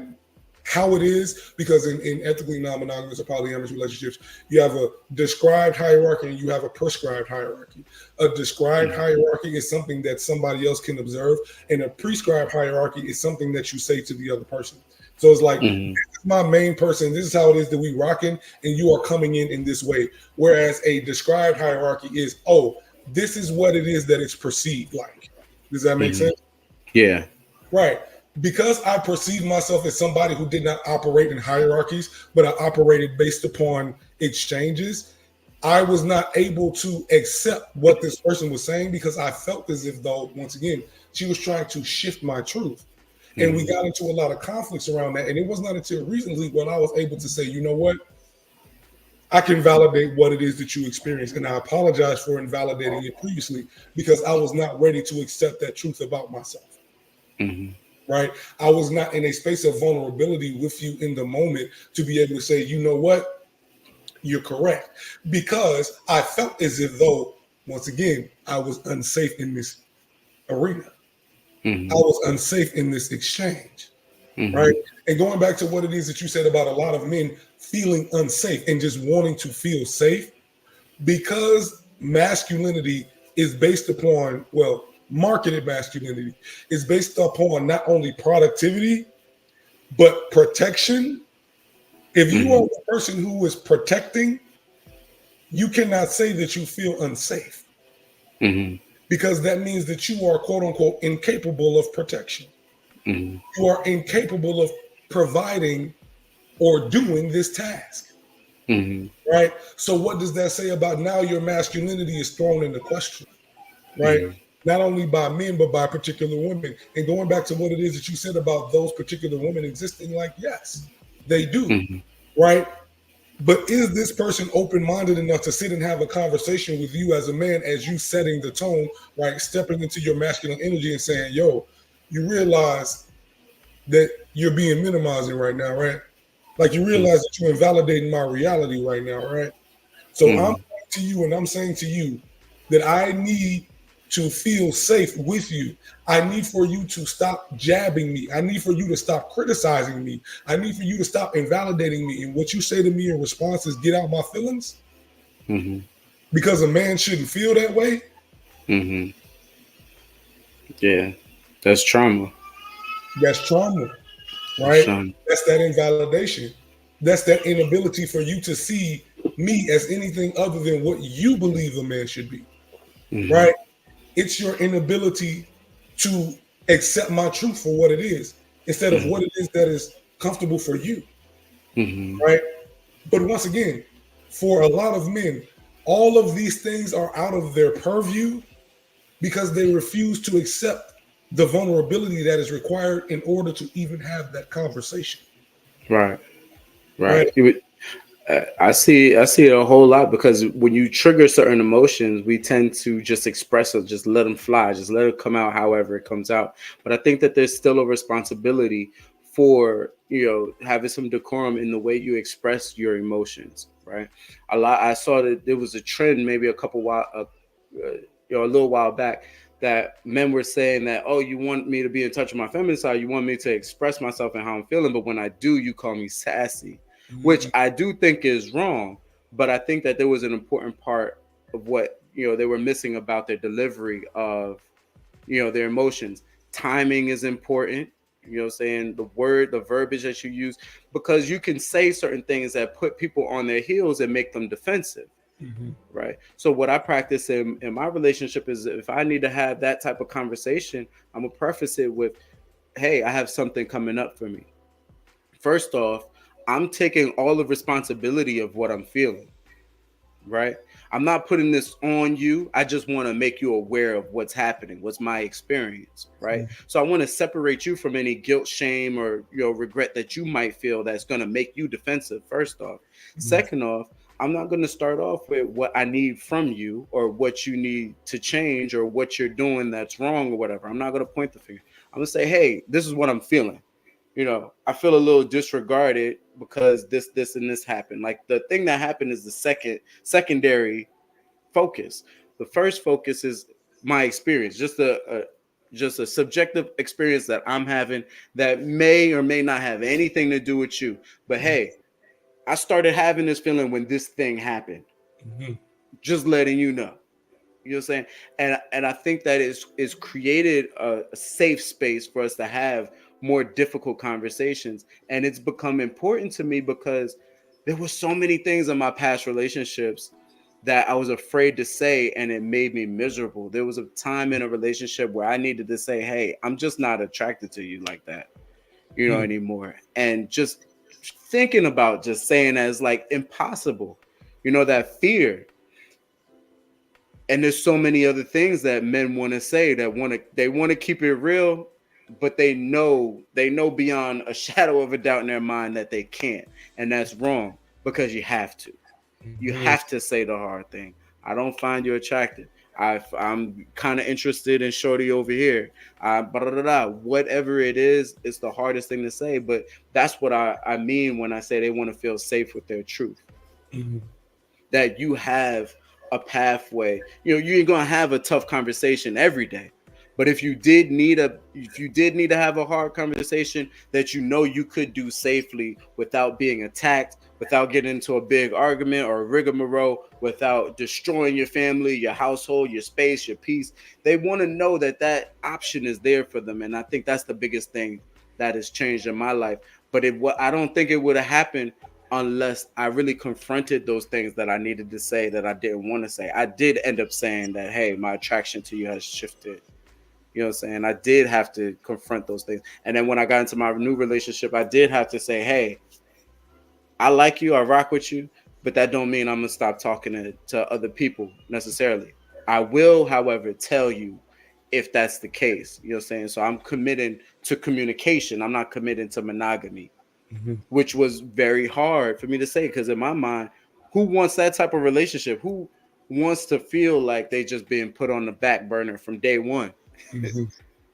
how it is, because in ethically non-monogamous or polyamorous relationships, you have a described hierarchy and you have a prescribed hierarchy. A described hierarchy is something that somebody else can observe, and a prescribed hierarchy is something that you say to the other person. So it's like, this is my main person, this is how it is that we rocking, and you are coming in this way. Whereas a described hierarchy is, oh, this is what it is that it's perceived like. Does that make sense? Yeah. Right. Because I perceive myself as somebody who did not operate in hierarchies, but I operated based upon exchanges, I was not able to accept what this person was saying because I felt as if though, once again, she was trying to shift my truth. And we got into a lot of conflicts around that. And it was not until recently when I was able to say, you know what? I can validate what it is that you experienced. And I apologize for invalidating it previously because I was not ready to accept that truth about myself. Right? I was not in a space of vulnerability with you in the moment to be able to say, you know what? You're correct. Because I felt as if though, once again, I was unsafe in this arena. I was unsafe in this exchange. Right? And going back to what it is that you said about a lot of men feeling unsafe and just wanting to feel safe, because masculinity is based upon, well, marketed masculinity is based upon not only productivity, but protection. If you are the person who is protecting, you cannot say that you feel unsafe because that means that you are quote unquote incapable of protection. You are incapable of providing or doing this task. Right? So what does that say about now your masculinity is thrown into question? Right? Not only by men, but by particular women. And going back to what it is that you said about those particular women existing, like, yes, they do. Right? But is this person open-minded enough to sit and have a conversation with you as a man, as you setting the tone, right? Stepping into your masculine energy and saying, yo, you realize that you're being minimizing right now, right? Like you realize that you're invalidating my reality right now, right? So I'm saying to you and I'm saying to you that I need to feel safe with you. I need for you to stop jabbing me. I need for you to stop criticizing me. I need for you to stop invalidating me. And what you say to me in response is get out my feelings. Because a man shouldn't feel that way. Yeah, that's trauma. That's trauma, right? Sean. That's that invalidation. That's that inability for you to see me as anything other than what you believe a man should be, Hmm. right? It's your inability to accept my truth for what it is instead of what Hmm. it is that is comfortable for you, Hmm. right? But once again, for a lot of men, all of these things are out of their purview because they refuse to accept the vulnerability that is required in order to even have that conversation, Right. right? Right. I see it a whole lot because when you trigger certain emotions, we tend to just express it, just let them fly, just let it come out however it comes out. But I think that there's still a responsibility for having some decorum in the way you express your emotions, right? I saw that there was a trend maybe a little while back that men were saying that, oh, you want me to be in touch with my feminine side, you want me to express myself and how I'm feeling, but when I do, you call me sassy, which Mhm. I do think is wrong. But I think that there was an important part of what they were missing about their delivery of their emotions. Timing is important. Saying the word, the verbiage that you use, because you can say certain things that put people on their heels and make them defensive, Mhm. right? So what I practice in my relationship is if I need to have that type of conversation, I'm gonna preface it with, hey, I have something coming up for me. First off, I'm taking all the responsibility of what I'm feeling, right? I'm not putting this on you. I just want to make you aware of what's happening, what's my experience, right? So I want to separate you from any guilt, shame, or regret that you might feel that's going to make you defensive. First off, Mhm. second off, I'm not going to start off with what I need from you or what you need to change or what you're doing that's wrong or whatever. I'm not going to point the finger. I'm going to say, hey, this is what I'm feeling. I feel a little disregarded because this and this happened. Like the thing that happened is the secondary focus. The first focus is my experience, just a subjective experience that I'm having that may or may not have anything to do with you. But hey, I started having this feeling when this thing happened. Mhm. Just letting you know. You know what I'm saying? And I think that is created a safe space for us to have more difficult conversations. And it's become important to me because there were so many things in my past relationships that I was afraid to say, and it made me miserable. There was a time in a relationship where I needed to say, hey, I'm just not attracted to you like that, Mhm. anymore. And just thinking about just saying that is like impossible. That fear, and there's so many other things that men want to say that they want to keep it real, but they know beyond a shadow of a doubt in their mind that they can't, and that's wrong because you Mhm. have to say the hard thing. I don't find you attractive. I'm kind of interested in shorty over here. Whatever it is, it's the hardest thing to say, but that's what I mean when I say they want to feel safe with their truth, Mhm. that you have a pathway. You ain't gonna have a tough conversation every day. But if you did need to have a hard conversation that you could do safely without being attacked, without getting into a big argument or a rigmarole, without destroying your family, your household, your space, your peace, they want to know that that option is there for them. And I think that's the biggest thing that has changed in my life. But I don't think it would have happened unless I really confronted those things that I needed to say that I didn't want to say. I did end up saying that, hey, my attraction to you has shifted. You know what I'm saying? I did have to confront those things. And then when I got into my new relationship, I did have to say, hey, I like you, I rock with you, but that don't mean I'm gonna stop talking to other people necessarily. I will, however, tell you if that's the case. You know what I'm saying? So I'm committing to communication. I'm not committing to monogamy, Mhm. which was very hard for me to say because in my mind, who wants that type of relationship? Who wants to feel like they just being put on the back burner from day one? Mhm. You know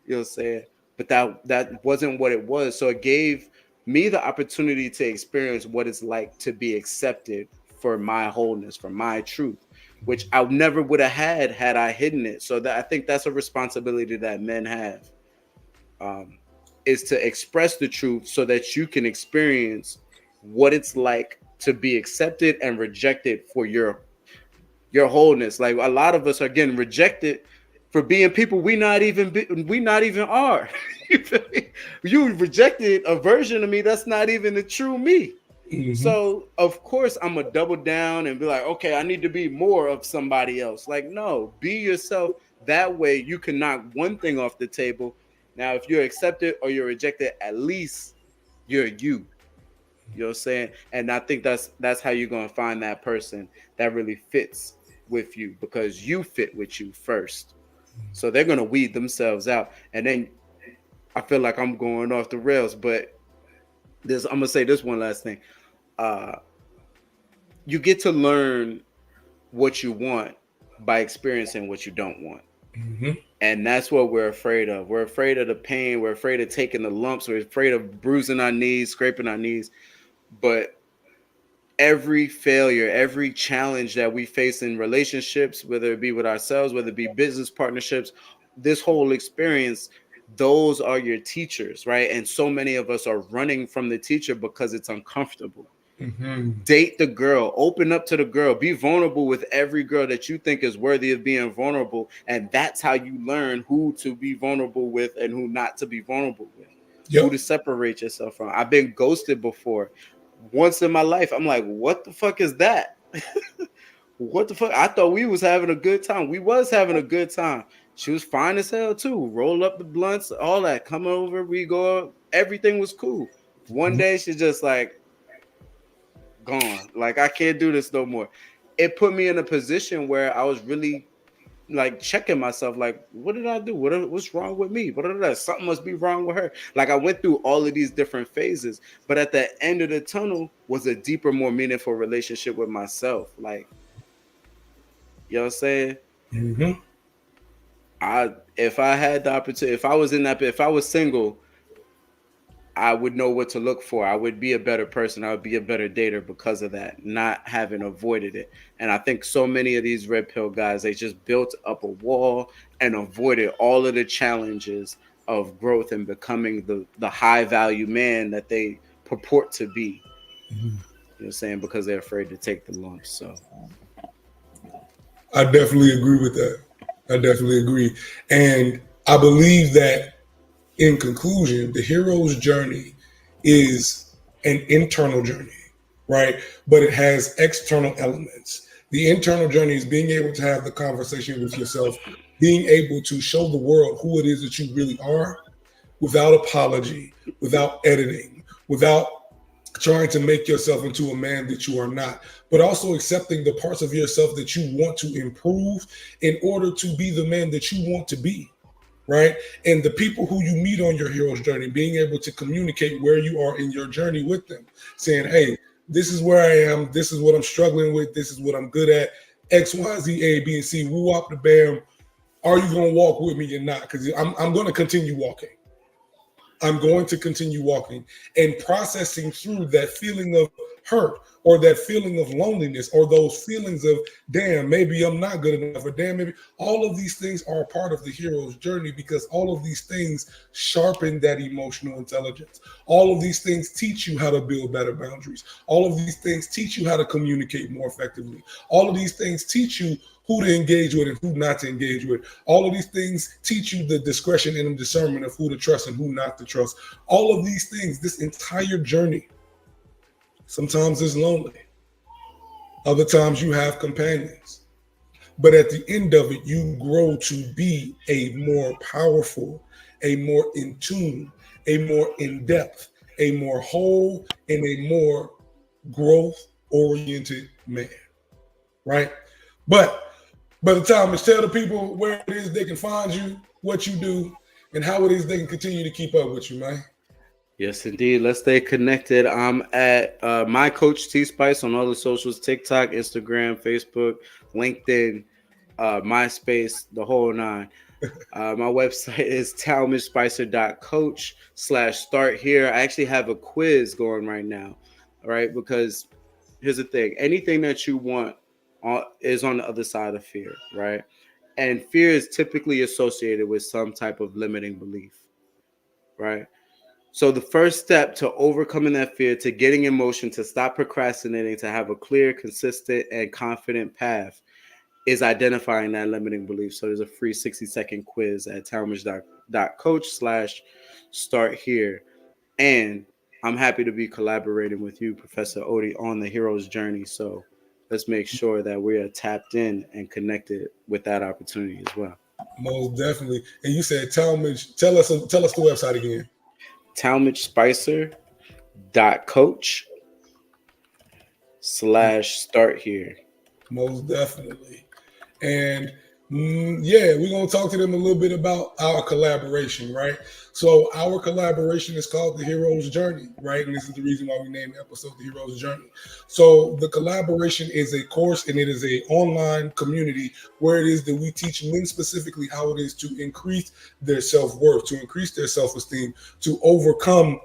what I'm saying? But that wasn't what it was. So it gave me the opportunity to experience what it's like to be accepted for my wholeness, for my truth, which I never would have had I hidden it. So that I think that's a responsibility that men have, um, is to express the truth so that you can experience what it's like to be accepted and rejected for your wholeness. Like a lot of us are getting rejected for being people we not even are. You feel me? You rejected a version of me that's not even the true me. Mm-hmm. So of course I'm gonna double down and be like, okay, I need to be more of somebody else. Like, no, be yourself. That way you can knock one thing off the table. Now, if you're accepted or you're rejected, at least you're you. You know what I'm saying? And I think that's how you're gonna find that person that really fits with you, because you fit with you first. So they're gonna weed themselves out. And then I feel like I'm going off the rails, but this I'm gonna say this one last thing. Uh you get to learn what you want by experiencing what you don't want. Mm-hmm. And that's what we're afraid of. We're afraid of the pain. We're afraid of taking the lumps. We're afraid of bruising our knees, scraping our knees. But every failure, every challenge that we face in relationships, whether it be with ourselves, whether it be business partnerships, this whole experience, those are your teachers, right? And so many of us are running from the teacher because it's uncomfortable. Mm-hmm. Date the girl, open up to the girl, be vulnerable with every girl that you think is worthy of being vulnerable. And that's how you learn who to be vulnerable with and who not to be vulnerable with, who Yep. to separate yourself from. I've been ghosted before. Once in my life, I'm like, what the fuck is that? What the fuck? I thought we was having a good time. We was having a good time. She was fine as hell too. Roll up the blunts, all that. Come over, we go up. Everything was cool. One day she's just like, gone. Like, I can't do this no more. It put me in a position where I was really like checking myself, like, what did I do? What's wrong with me? Something must be wrong with her. Like, I went through all of these different phases, but at the end of the tunnel was a deeper, more meaningful relationship with myself. Like, you know what I'm saying? Mm-hmm. If I had the opportunity, if I was in that, if I was single, I would know what to look for. I would be a better person. I would be a better dater because of that, not having avoided it. And I think so many of these red pill guys, they just built up a wall and avoided all of the challenges of growth and becoming the high value man that they purport to be. Mm-hmm. You know what I'm saying? Because they're afraid to take the lumps. So I definitely agree with that. I definitely agree. And I believe that in conclusion, the hero's journey is an internal journey, right? But it has external elements. The internal journey is being able to have the conversation with yourself, being able to show the world who it is that you really are without apology, without editing, without trying to make yourself into a man that you are not, but also accepting the parts of yourself that you want to improve in order to be the man that you want to be, right? And the people who you meet on your hero's journey, being able to communicate where you are in your journey with them, saying, hey, this is where I am, this is what I'm struggling with, this is what I'm good at, X, Y, Z, A, B, and C, woo up the bam. Are you going to walk with me or not? Because I'm going to continue walking. I'm going to continue walking and processing through that feeling of hurt or that feeling of loneliness or those feelings of, damn, maybe I'm not good enough, or damn, maybe all of these things are a part of the hero's journey, because all of these things sharpen that emotional intelligence. All of these things teach you how to build better boundaries. All of these things teach you how to communicate more effectively. All of these things teach you who to engage with and who not to engage with. All of these things teach you the discretion and the discernment of who to trust and who not to trust. All of these things, this entire journey, sometimes it's lonely. Other times you have companions. But at the end of it, you grow to be a more powerful, a more in tune, a more in depth, a more whole, and a more growth oriented man, right? But Brother Talmadge, tell the people where it is they can find you, what you do, and how it is they can continue to keep up with you, man. yes, indeed. Let's stay connected. I'm at my coach T Spice on all the socials: TikTok, Instagram, Facebook, LinkedIn, MySpace, the whole nine. My website is talmadgespicer.coach/start here. I actually have a quiz going right now. All right, because here's the thing: anything that you want is on the other side of fear, right? And fear is typically associated with some type of limiting belief, right? So the first step to overcoming that fear, to getting in motion, to stop procrastinating, to have a clear, consistent, and confident path is identifying that limiting belief. So there's a free 60-second quiz at talmadge.coach/start here. And I'm happy to be collaborating with you, Professor Odie, on the hero's journey. So let's make sure that we are tapped in and connected with that opportunity as well. Most definitely. And you said Talmadge. Tell us the website again. talmadgespicer.coach/start here. Most definitely. And yeah, we're going to talk to them a little bit about our collaboration, right? So our collaboration is called The Hero's Journey, right? And this is the reason why we named the episode The Hero's Journey. So the collaboration is a course, and it is an online community where it is that we teach men specifically how it is to increase their self-worth, to increase their self-esteem, to overcome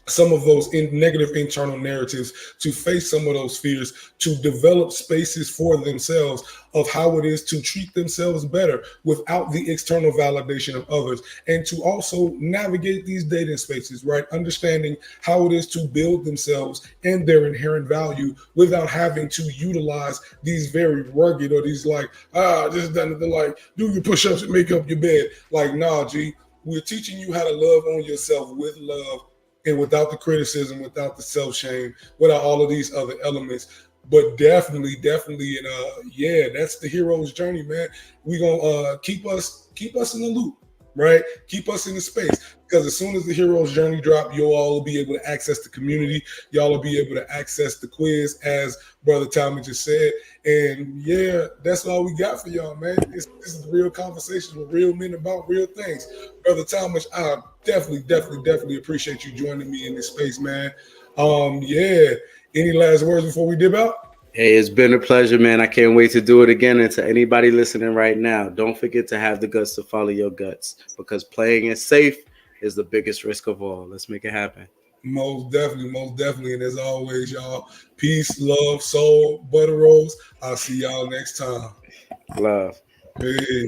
some of those negative internal narratives, to face some of those fears, to develop spaces for themselves of how it is to treat themselves better without the external validation of others, and to also navigate these dating spaces, right? Understanding how it is to build themselves and their inherent value without having to utilize these very rugged or these like, just done like, do your push-ups and make up your bed. Like, nah, G, we're teaching you how to love on yourself with love, and without the criticism, without the self-shame, without all of these other elements. But definitely, and yeah, that's the hero's journey, man. We gonna keep us in the loop, right? Keep us in the space, because as soon as the hero's journey drop, you'll all be able to access the community. Y'all will be able to access the quiz, as Brother Talmadge just said. And yeah, that's all we got for y'all, man. This is real conversations with real men about real things. Brother Talmadge, I definitely appreciate you joining me in this space, man. Yeah. Any last words before we dip out? Hey, it's been a pleasure, man. I can't wait to do it again. And to anybody listening right now, don't forget to have the guts to follow your guts, because playing it safe is the biggest risk of all. Let's make it happen. Most definitely. And as always, y'all, peace, love, soul, butter rolls. I'll see y'all next time. Love. Peace.